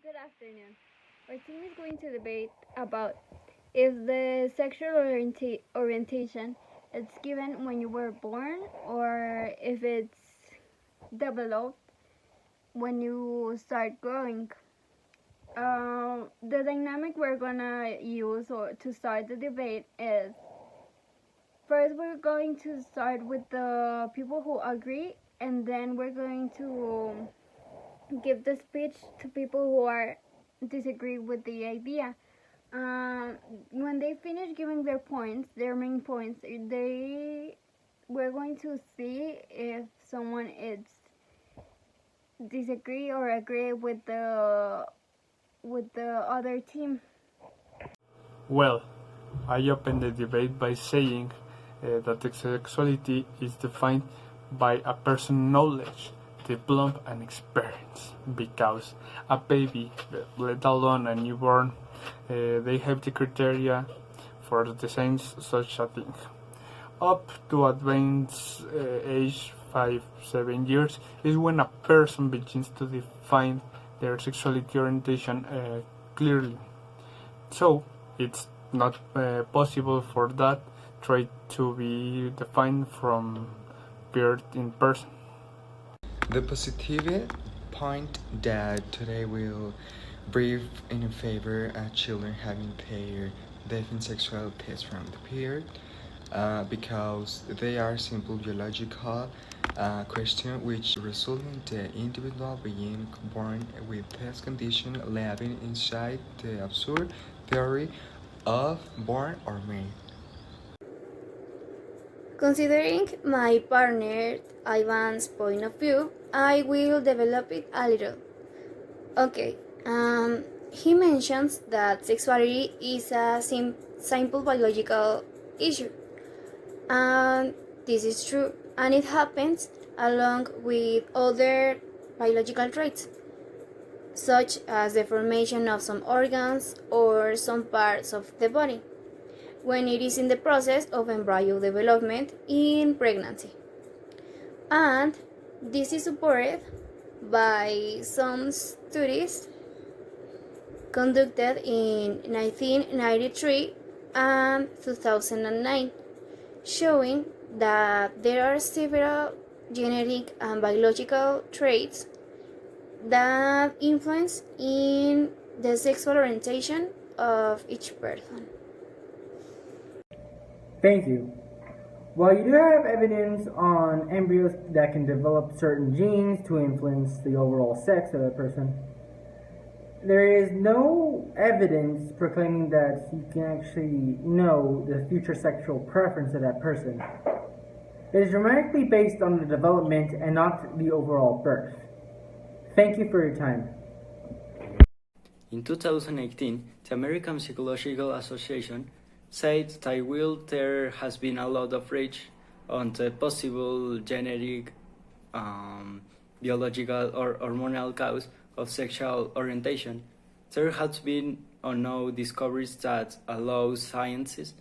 Good afternoon. Our team is going to debate about if the sexual orientation is given when you were born or if it's developed when you start growing. The dynamic we're gonna use to start the debate is first we're going to start with the people who agree, and then we're going to give the speech to people who are disagree with the idea. When they finish giving their main points, we're going to see if someone is disagree or agree with the other team. Well, I open the debate by saying that sexuality is defined by a person's knowledge, diploma, and experience. Because a baby, let alone a newborn, they have the criteria for the same such a thing. Up to advanced age 5-7 years is when a person begins to define their sexuality orientation clearly. So it's not possible for that trait to be defined from birth in person. The positive point that today will brief in favor of children having their definite sexual test from the period because they are simple biological question which result in the individual being born with this condition living inside the absurd theory of born or made. Considering my partner Ivan's point of view, I will develop it a little. Okay, he mentions that sexuality is a simple biological issue, and this is true, and it happens along with other biological traits, such as the formation of some organs or some parts of the body, when it is in the process of embryo development in pregnancy. And this is supported by some studies conducted in 1993 and 2009, showing that there are several genetic and biological traits that influence in the sexual orientation of each person. Thank you. While you do have evidence on embryos that can develop certain genes to influence the overall sex of a person, there is no evidence proclaiming that you can actually know the future sexual preference of that person. It is dramatically based on the development and not the overall birth. Thank you for your time. In 2018, the American Psychological Association said that while there has been a lot of research on the possible genetic, biological, or hormonal cause of sexual orientation, there has been no discoveries that allow scientists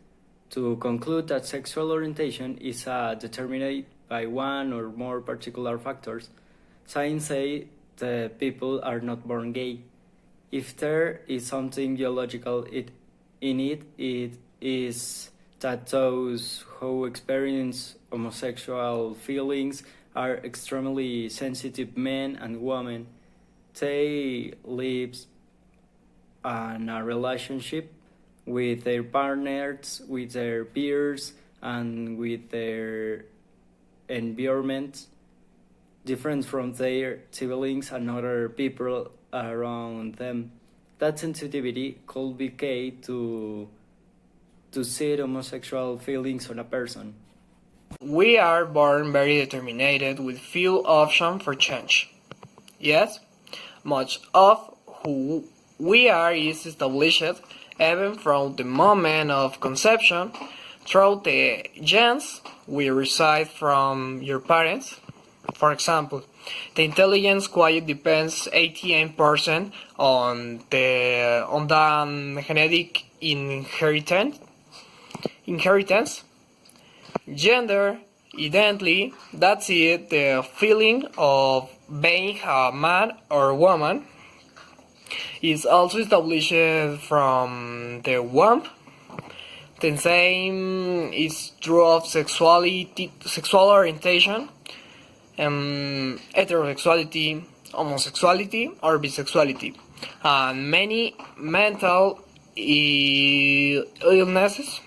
to conclude that sexual orientation is determined by one or more particular factors. Science says the people are not born gay. If there is something biological in it is that those who experience homosexual feelings are extremely sensitive men and women. They live in a relationship with their partners, with their peers, and with their environment, different from their siblings and other people around them. That sensitivity could be key to see homosexual feelings on a person. We are born very determinated with few options for change. Yes, much of who we are is established even from the moment of conception through the genes we receive from your parents. For example, the intelligence quality depends 88% on the genetic inheritance. Gender identity, that's it, the feeling of being a man or woman, is also established from the womb. The same is true of sexuality, sexual orientation, heterosexuality, homosexuality, or bisexuality, and many mental illnesses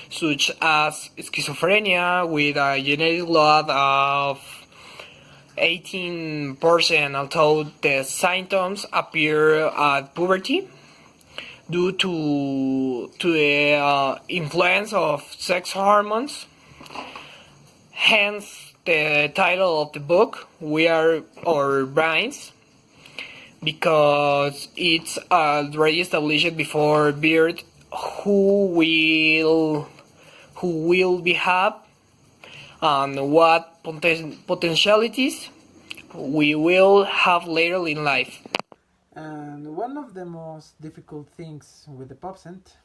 such as schizophrenia with a genetic load of 18%, although the symptoms appear at puberty due to the influence of sex hormones. Hence the title of the book, We Are Our Brains, because it's already established before birth who will behave and what potentialities we will have later in life. And one of the most difficult things with the pubsent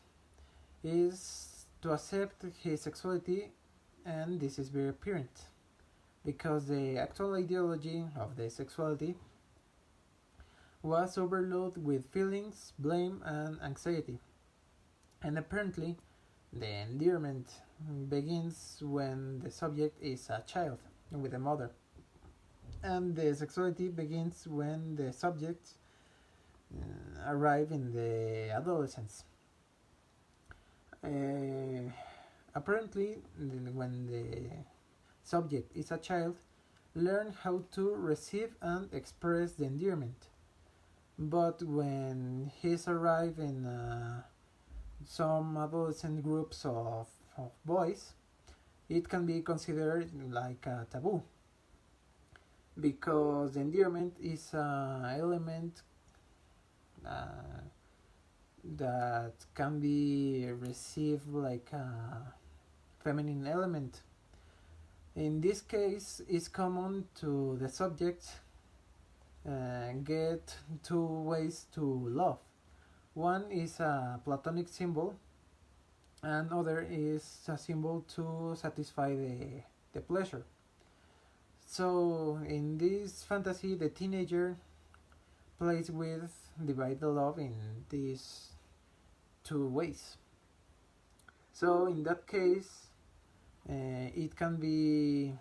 is to accept his sexuality, and this is very apparent because the actual ideology of the sexuality was overloaded with feelings, blame, and anxiety. And apparently, the endearment begins when the subject is a child with a mother, and the sexuality begins when the subject arrive in the adolescence. Apparently, when the subject is a child, learn how to receive and express the endearment. But when he's arrived in some adolescent groups of boys, it can be considered like a taboo because endearment is an element that can be received like a feminine element. In this case, it's common to the subject get two ways to love. One is a platonic symbol, and other is a symbol to satisfy the pleasure. So in this fantasy, the teenager plays with divide the love in these two ways. So in that case, it can be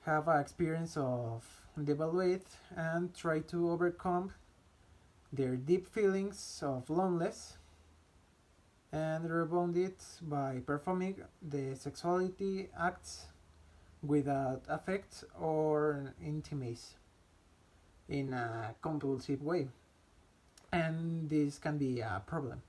have an experience of devaluate and try to overcome their deep feelings of loneliness and rebound it by performing the sexuality acts without affect or intimacy in a compulsive way, and this can be a problem.